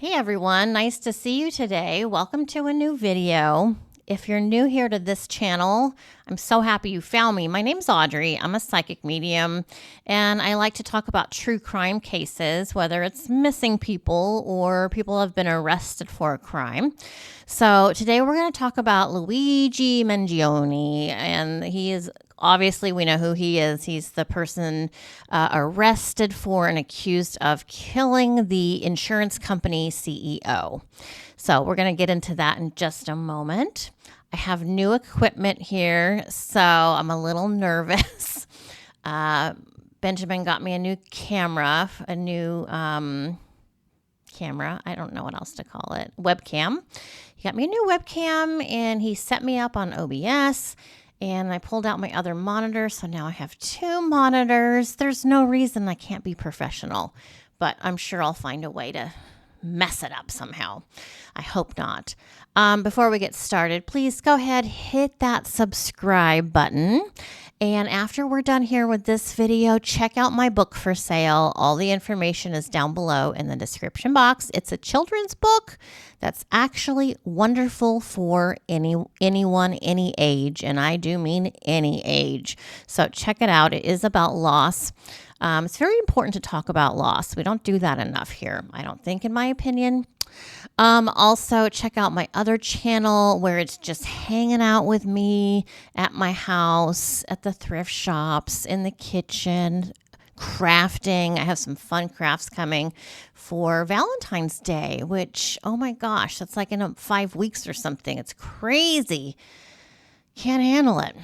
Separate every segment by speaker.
Speaker 1: Hey everyone, nice to see you today. Welcome to a new video. If you're new here to this channel, I'm so happy you found me. My name's Audrey. I'm a psychic medium, and I like to talk about true crime cases, whether it's missing people or people have been arrested for a crime. So today we're going to talk about Luigi Mangione, and he is obviously, we know who he is. He's the person arrested for and accused of killing the insurance company CEO. So we're going to get into that in just a moment. I have new equipment here, so I'm a little nervous. Benjamin got me a new camera, I don't know what else to call it, webcam. He got me a new webcam, and he set me up on OBS. And I pulled out my other monitor, so now I have two monitors. There's no reason I can't be professional, but I'm sure I'll find a way to mess it up somehow. I hope not. Before we get started, please go ahead, hit that subscribe button. And after we're done here with this video, check out my book for sale. All the information is down below in the description box. It's a children's book that's actually wonderful for anyone, any age, and I do mean any age. So check it out. It is about loss. It's very important to talk about loss. We don't do that enough here, I don't think, in my opinion. Also, check out my other channel where it's just hanging out with me at my house, at the thrift shops, in the kitchen, crafting. I have some fun crafts coming for Valentine's Day, which, oh my gosh, that's like in 5 weeks or something. It's crazy. Can't handle it.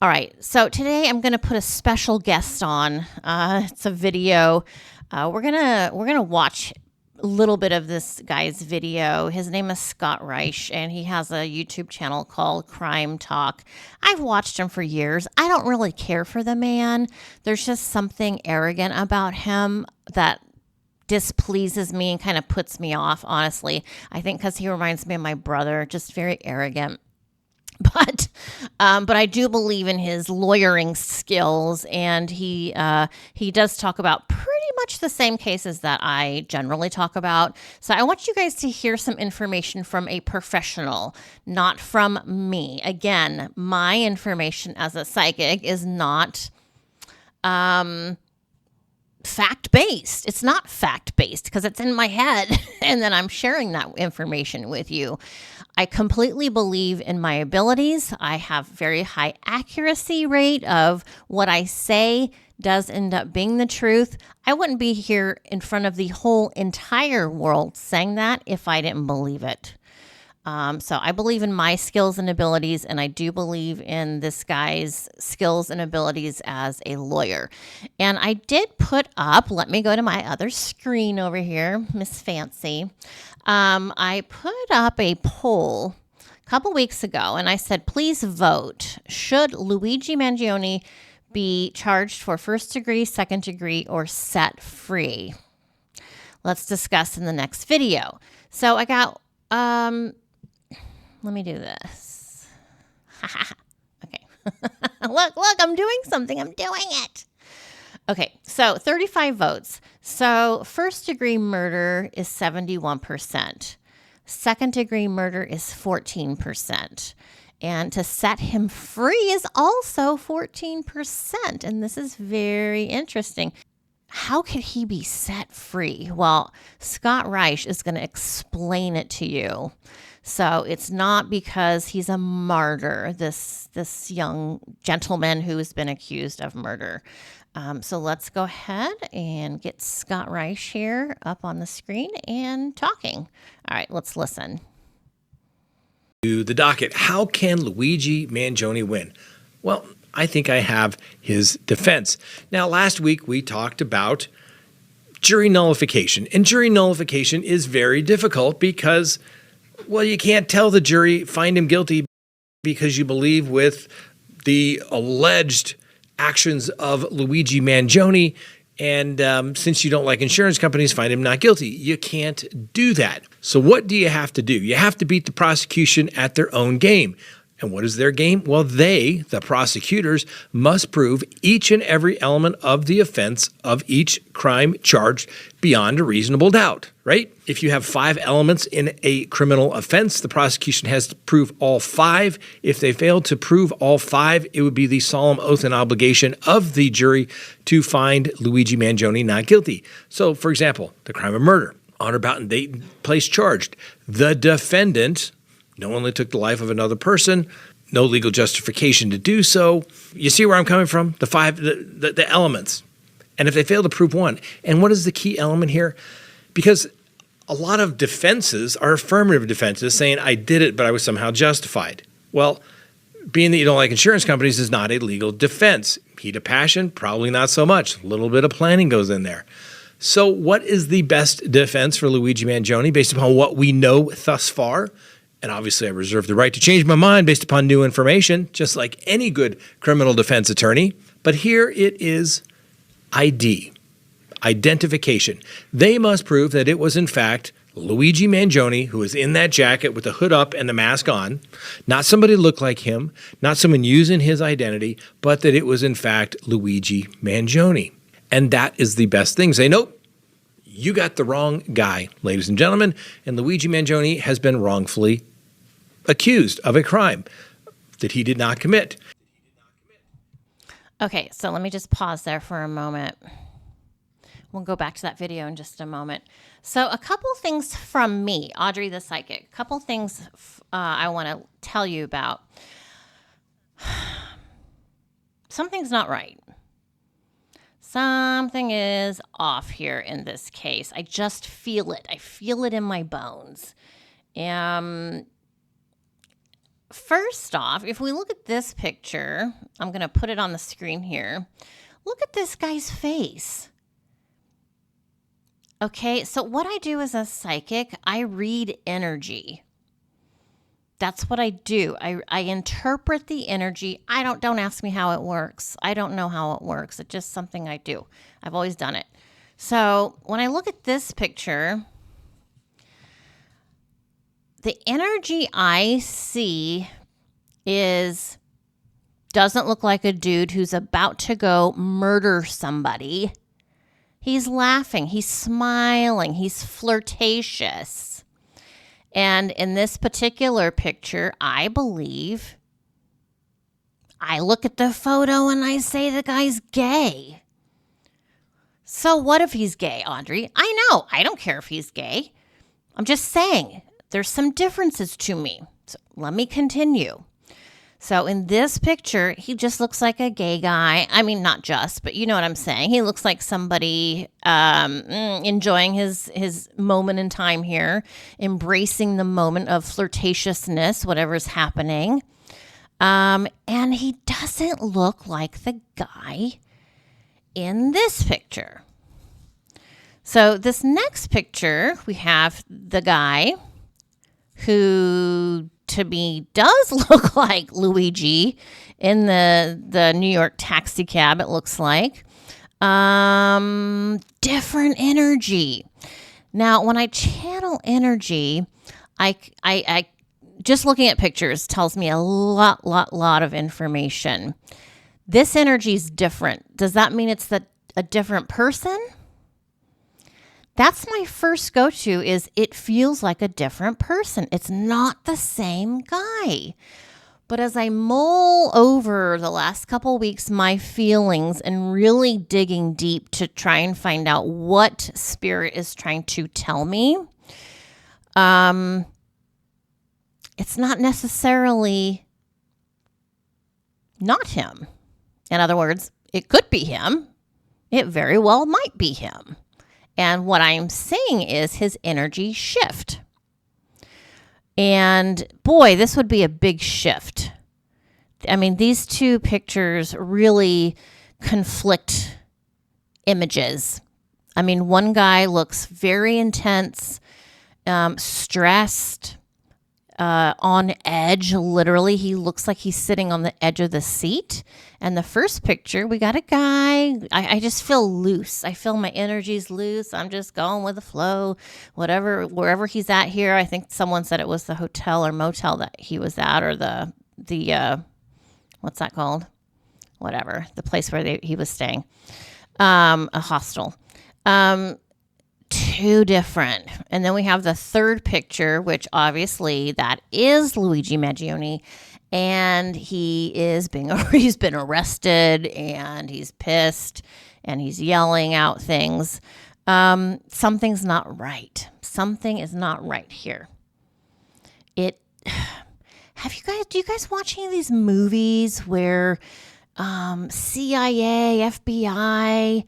Speaker 1: All right, so today I'm going to put a special guest on. It's a video. We're gonna watch a little bit of this guy's video. His name is Scott Reich, and he has a YouTube channel called Crime Talk. I've watched him for years. I don't really care for the man. There's just something arrogant about him that displeases me and kind of puts me off, honestly. I think because he reminds me of my brother, just very arrogant. But I do believe in his lawyering skills, and he does talk about pretty much the same cases that I generally talk about. So I want you guys to hear some information from a professional, not from me. Again, my information as a psychic is not fact-based. It's not fact-based because it's in my head, and then I'm sharing that information with you. I completely believe in my abilities. I have very high accuracy rate of what I say does end up being the truth. I wouldn't be here in front of the whole entire world saying that if I didn't believe it. So I believe in my skills and abilities, and I do believe in this guy's skills and abilities as a lawyer. And I did put up, let me go to my other screen over here, Miss Fancy. I put up a poll a couple weeks ago, and I said, please vote. Should Luigi Mangione be charged for first degree, second degree, or set free? Let's discuss in the next video. So I got, let me do this. Okay. Look, I'm doing something. I'm doing it. Okay, so 35 votes. So first degree murder is 71%. Second degree murder is 14%. And to set him free is also 14%. And this is very interesting. How could he be set free? Well, Scott Reich is going to explain it to you. So it's not because he's a martyr, this young gentleman who has been accused of murder. So let's go ahead and get Scott Reich here up on the screen and talking. All right, let's listen.
Speaker 2: To the docket. How can Luigi Mangione win? Well, I think I have his defense. Now, last week we talked about jury nullification, and jury nullification is very difficult because, well, you can't tell the jury, find him guilty because you believe with the alleged actions of Luigi Mangione, and since you don't like insurance companies, find him not guilty. You can't do that. So what do you have to do? You have to beat the prosecution at their own game. And what is their game? Well, they, the prosecutors, must prove each and every element of the offense of each crime charged beyond a reasonable doubt, right? If you have 5 elements in a criminal offense, the prosecution has to prove all 5. If they fail to prove all 5, it would be the solemn oath and obligation of the jury to find Luigi Mangione not guilty. So, for example, the crime of murder, on or about and date, place charged. The defendant knowingly took the life of another person, no legal justification to do so. You see where I'm coming from? The elements. And if they fail to prove one, and what is the key element here? Because a lot of defenses are affirmative defenses saying, I did it, but I was somehow justified. Well, being that you don't like insurance companies is not a legal defense. Heat of passion, probably not so much. A little bit of planning goes in there. So what is the best defense for Luigi Mangione based upon what we know thus far? And obviously I reserve the right to change my mind based upon new information, just like any good criminal defense attorney. But here it is ID, identification. They must prove that it was in fact Luigi Mangione who was in that jacket with the hood up and the mask on, not somebody who looked like him, not someone using his identity, but that it was in fact Luigi Mangione. And that is the best thing. Say, nope, you got the wrong guy, ladies and gentlemen, and Luigi Mangione has been wrongfully accused of a crime that he did not commit.
Speaker 1: Okay, so let me just pause there for a moment. We'll go back to that video in just a moment. So a couple things from me, Audrey the Psychic, a couple things I want to tell you about. Something's not right. Something is off here in this case. I just feel it. I feel it in my bones. First off, if we look at this picture, I'm going to put it on the screen here. Look at this guy's face. Okay, so what I do as a psychic, I read energy. That's what I do. I interpret the energy. Don't ask me how it works. I don't know how it works. It's just something I do. I've always done it. So when I look at this picture, the energy I see doesn't look like a dude who's about to go murder somebody. He's laughing. He's smiling. He's flirtatious. And in this particular picture, I believe, I look at the photo and I say the guy's gay. So what if he's gay, Audrey? I know. I don't care if he's gay. I'm just saying there's some differences to me. So let me continue. So in this picture, he just looks like a gay guy. I mean, not just, but you know what I'm saying. He looks like somebody enjoying his moment in time here, embracing the moment of flirtatiousness, whatever's happening. And he doesn't look like the guy in this picture. So this next picture, we have the guy who to me does look like Luigi in the New York taxi cab, it looks like. Different energy. Now, when I channel energy, I just looking at pictures tells me a lot of information. This energy is different. Does that mean it's a different person? That's my first go-to is it feels like a different person. It's not the same guy. But as I mull over the last couple weeks, my feelings and really digging deep to try and find out what spirit is trying to tell me, it's not necessarily not him. In other words, it could be him. It very well might be him. And what I'm seeing is his energy shift. And boy, this would be a big shift. I mean, these two pictures really conflict images. I mean, one guy looks very intense, stressed, on edge, literally. He looks like he's sitting on the edge of the seat. And the first picture, we got a guy. I just feel loose. I feel my energy's loose. I'm just going with the flow, wherever he's at here. I think someone said it was the hotel or motel that he was at, or the what's that called? Whatever, the place where he was staying, a hostel. Two different. And then we have the third picture, which obviously that is Luigi Mangione, and he's been arrested, and he's pissed, and he's yelling out things. Something's not right. Something is not right here. Do you guys watch any of these movies where CIA, FBI,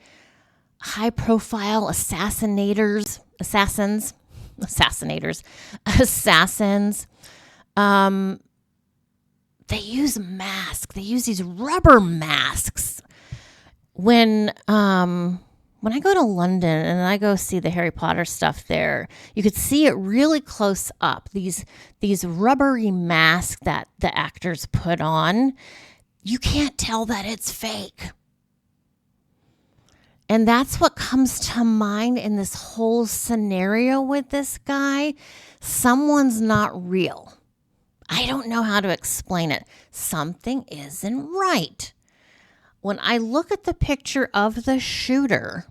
Speaker 1: high profile assassins, they use masks. They use these rubber masks. When I go to London and I go see the Harry Potter stuff there, you could see it really close up. These rubbery masks that the actors put on, you can't tell that it's fake. And that's what comes to mind in this whole scenario with this guy. Someone's not real. I don't know how to explain it. Something isn't right. When I look at the picture of the shooter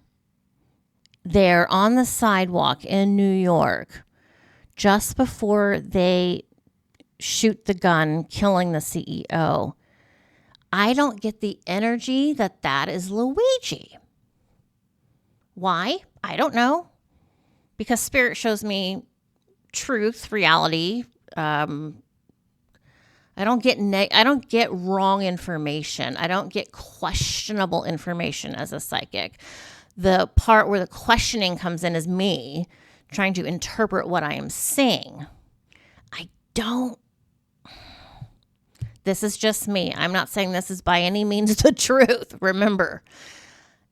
Speaker 1: there on the sidewalk in New York, just before they shoot the gun, killing the CEO, I don't get the energy that is Luigi. Why? I don't know. Because spirit shows me truth, reality. I don't get wrong information. I don't get questionable information as a psychic. The part where the questioning comes in is me trying to interpret what I am seeing. This is just me. I'm not saying this is by any means the truth. Remember,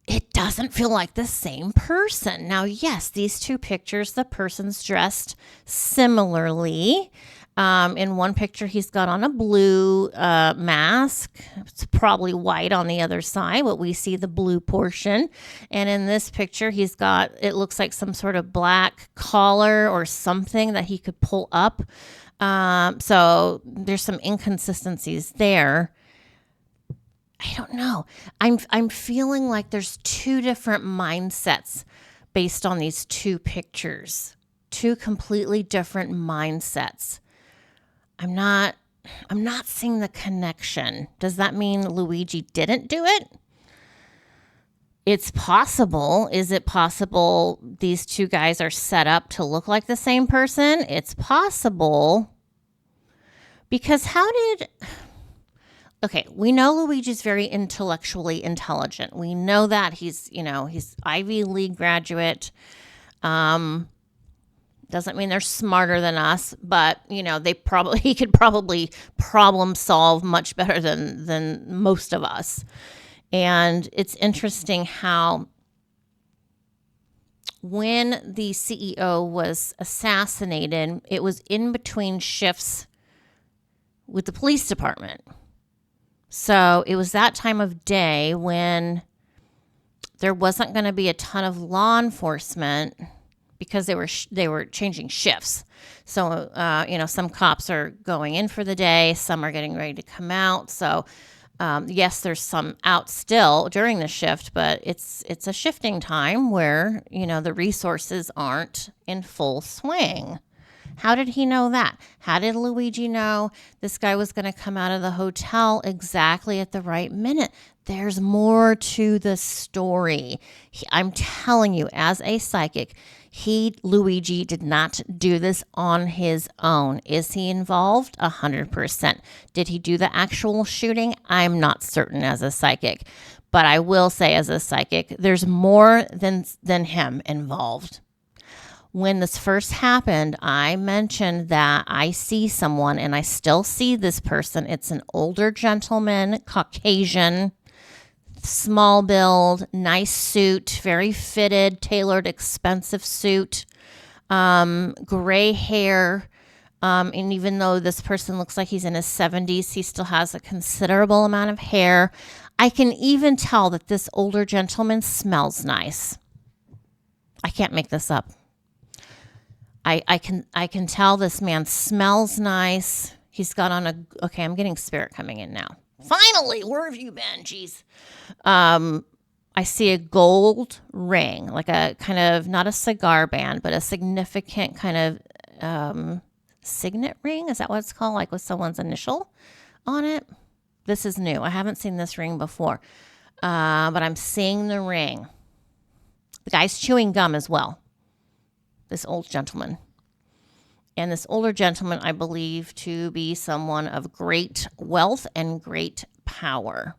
Speaker 1: it doesn't feel like the same person. Now, yes, these two pictures, the person's dressed similarly. In one picture, he's got on a blue mask. It's probably white on the other side, but we see the blue portion. And in this picture, he's got, it looks like some sort of black collar or something that he could pull up. So there's some inconsistencies there. I don't know. I'm feeling like there's two different mindsets based on these two pictures. Two completely different mindsets. I'm not seeing the connection. Does that mean Luigi didn't do it? It's possible. Is it possible these two guys are set up to look like the same person? It's possible. Because we know Luigi's very intellectually intelligent. We know that he's Ivy League graduate. Doesn't mean they're smarter than us, but he could probably problem solve much better than most of us. And it's interesting how when the CEO was assassinated, it was in between shifts with the police department. So it was that time of day when there wasn't going to be a ton of law enforcement because they were changing shifts. So, some cops are going in for the day. Some are getting ready to come out. So, yes, there's some out still during the shift, but it's a shifting time where, the resources aren't in full swing. How did he know that? How did Luigi know this guy was going to come out of the hotel exactly at the right minute? There's more to the story. I'm telling you, as a psychic, Luigi did not do this on his own. Is he involved? 100%. Did he do the actual shooting? I'm not certain as a psychic. But I will say as a psychic, there's more than him involved. When this first happened, I mentioned that I see someone, and I still see this person. It's an older gentleman, Caucasian, small build, nice suit, very fitted, tailored, expensive suit, gray hair. And even though this person looks like he's in his 70s, he still has a considerable amount of hair. I can even tell that this older gentleman smells nice. I can't make this up. I can tell this man smells nice. He's got on okay, I'm getting spirit coming in now. Finally, where have you been? Jeez. I see a gold ring, like a kind of, not a cigar band, but a significant kind of signet ring. Is that what it's called? Like with someone's initial on it? This is new. I haven't seen this ring before, but I'm seeing the ring. The guy's chewing gum as well, this old gentleman. And this older gentleman, I believe to be someone of great wealth and great power.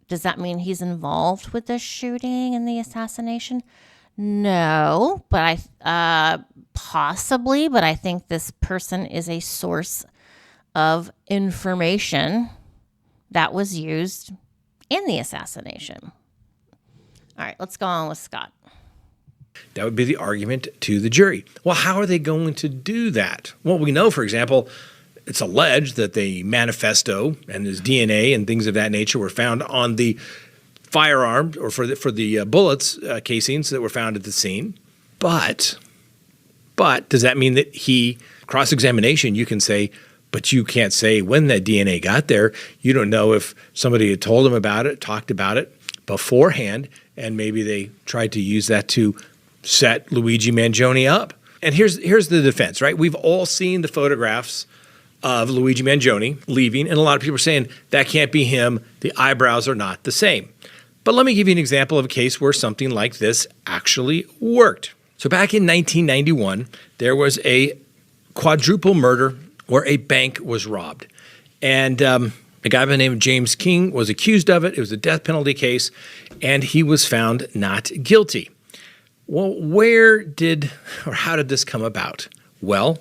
Speaker 1: Does that mean he's involved with the shooting and the assassination? No, but possibly, but I think this person is a source of information that was used in the assassination. All right, let's go on with Scott.
Speaker 2: That would be the argument to the jury. Well, how are they going to do that? Well, we know, for example, it's alleged that the manifesto and his DNA and things of that nature were found on the firearm or for the bullets casings that were found at the scene. But does that mean that cross-examination, you can say, but you can't say when that DNA got there. You don't know if somebody had told him about it, talked about it beforehand, and maybe they tried to use that to set Luigi Mangione up. And here's the defense, right? We've all seen the photographs of Luigi Mangione leaving, and a lot of people are saying that can't be him. The eyebrows are not the same. But let me give you an example of a case where something like this actually worked. So back in 1991, there was a quadruple murder where a bank was robbed. And a guy by the name of James King was accused of it. It was a death penalty case, and he was found not guilty. Well, how did this come about? Well,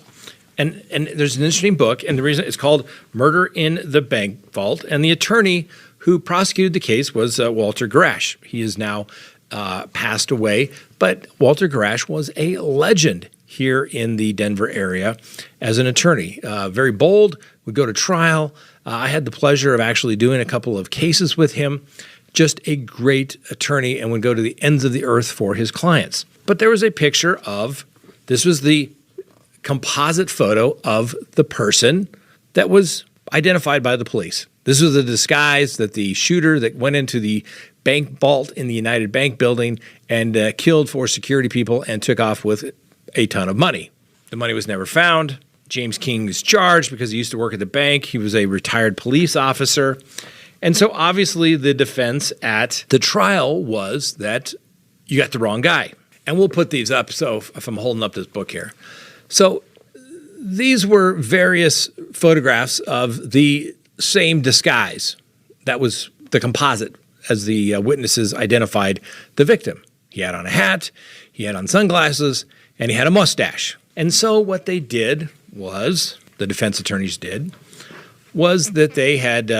Speaker 2: and there's an interesting book, and the reason it's called Murder in the Bank Vault, and the attorney who prosecuted the case was Walter Garash. He is now passed away, but Walter Garash was a legend here in the Denver area as an attorney. Very bold, would go to trial. I had the pleasure of actually doing a couple of cases with him. Just a great attorney and would go to the ends of the earth for his clients. But there was a picture this was the composite photo of the person that was identified by the police. This was the disguise that the shooter that went into the bank vault in the United Bank building and killed 4 security people and took off with a ton of money. The money was never found. James King was charged because he used to work at the bank. He was a retired police officer. And so obviously the defense at the trial was that you got the wrong guy. And we'll put these up. So if I'm holding up this book here. So these were various photographs of the same disguise. That was the composite as the witnesses identified the victim. He had on a hat, he had on sunglasses, and he had a mustache. And so what they did was, the defense attorneys did, was that they had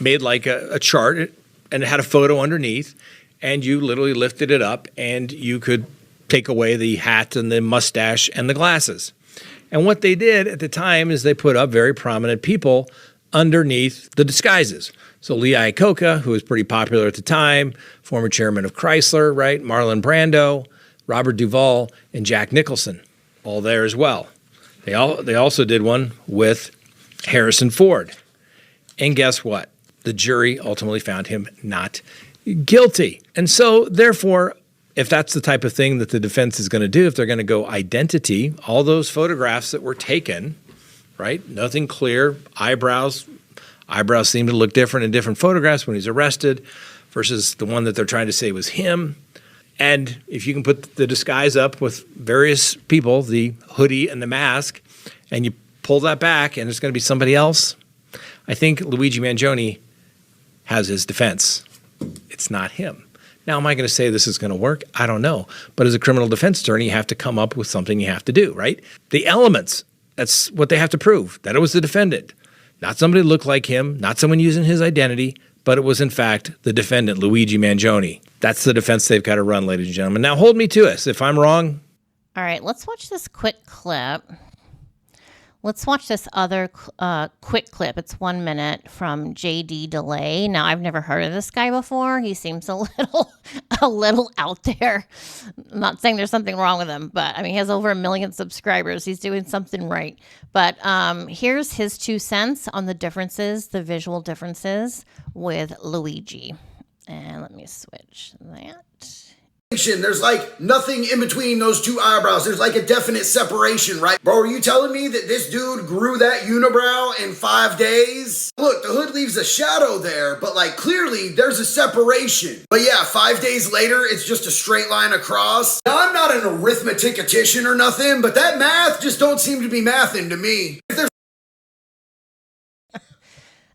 Speaker 2: made like a chart and it had a photo underneath, and you literally lifted it up and you could take away the hat and the mustache and the glasses. And what they did at the time is they put up very prominent people underneath the disguises. So Lee Iacocca, who was pretty popular at the time, former chairman of Chrysler, right? Marlon Brando, Robert Duvall, and Jack Nicholson, all there as well. They also did one with Harrison Ford. And guess what? The jury ultimately found him not guilty. And so, therefore, if that's the type of thing that the defense is going to do, if they're going to go identity, all those photographs that were taken, right? Nothing clear. Eyebrows seem to look different in different photographs when he's arrested versus the one that they're trying to say was him. And if you can put the disguise up with various people, the hoodie and the mask, and you pull that back and it's going to be somebody else, I think Luigi Mangione has his defense. It's not him. Now, am I going to say this is going to work? I don't know. But as a criminal defense attorney, you have to come up with something you have to do, right? The elements, that's what they have to prove, that it was the defendant. Not somebody who looked like him, not someone using his identity, but it was, in fact, the defendant, Luigi Mangione. That's the defense they've got to run, ladies and gentlemen. Now, hold me to this. If I'm wrong.
Speaker 1: All right, let's watch this quick clip. Let's watch this other quick clip. It's 1 minute from JD Delay. Now, I've never heard of this guy before. He seems a little out there. I'm not saying there's something wrong with him, but I mean, he has over 1 million subscribers. He's doing something right. But here's his 2 cents on the differences, the visual differences with Luigi. And let me switch that.
Speaker 3: There's like nothing in between those 2 eyebrows. There's like a definite separation, right? Bro, are you telling me that this dude grew that unibrow in 5 days? Look, the hood leaves a shadow there, but like clearly there's a separation. But yeah, 5 days later, it's just a straight line across. Now, I'm not an arithmeticatician or nothing, but that math just don't seem to be mathing to me.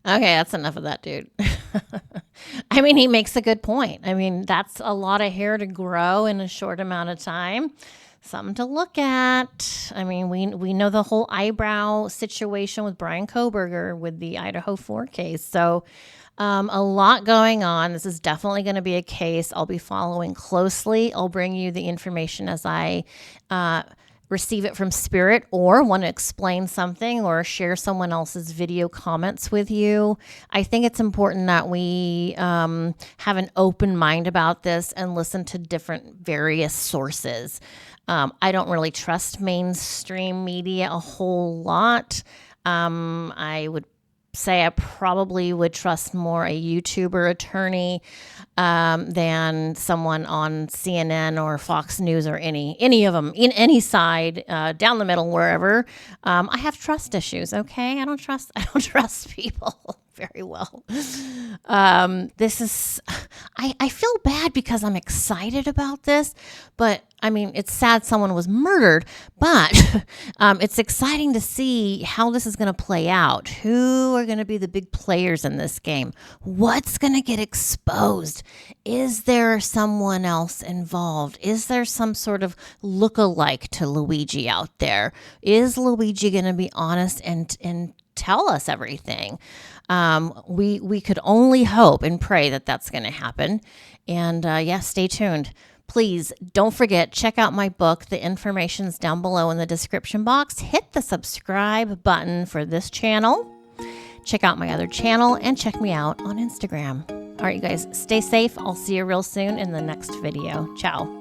Speaker 1: Okay, that's enough of that, dude. I mean, he makes a good point. I mean, that's a lot of hair to grow in a short amount of time. Something to look at. I mean, we know the whole eyebrow situation with Brian Koberger with the Idaho 4 case. So a lot going on. This is definitely going to be a case I'll be following closely. I'll bring you the information as I receive it from Spirit or want to explain something or share someone else's video comments with you. I think it's important that we have an open mind about this and listen to different various sources. I don't really trust mainstream media a whole lot. I would say I probably would trust more a YouTuber attorney than someone on CNN or Fox News or any of them, in any side, down the middle, wherever. I have trust issues. Okay, I don't trust people very well. This is, I feel bad because I'm excited about this, but I mean, it's sad someone was murdered, but it's exciting to see how this is going to play out. Who are going to be the big players in this game? What's going to get exposed? Is there someone else involved? Is there some sort of look-alike to Luigi out there? Is Luigi going to be honest and tell us everything? We could only hope and pray that that's going to happen. And yeah, stay tuned. Please don't forget, check out my book. The information's down below in the description box. Hit the subscribe button for this channel. Check out my other channel and check me out on Instagram. All right, you guys, stay safe. I'll see you real soon in the next video. Ciao.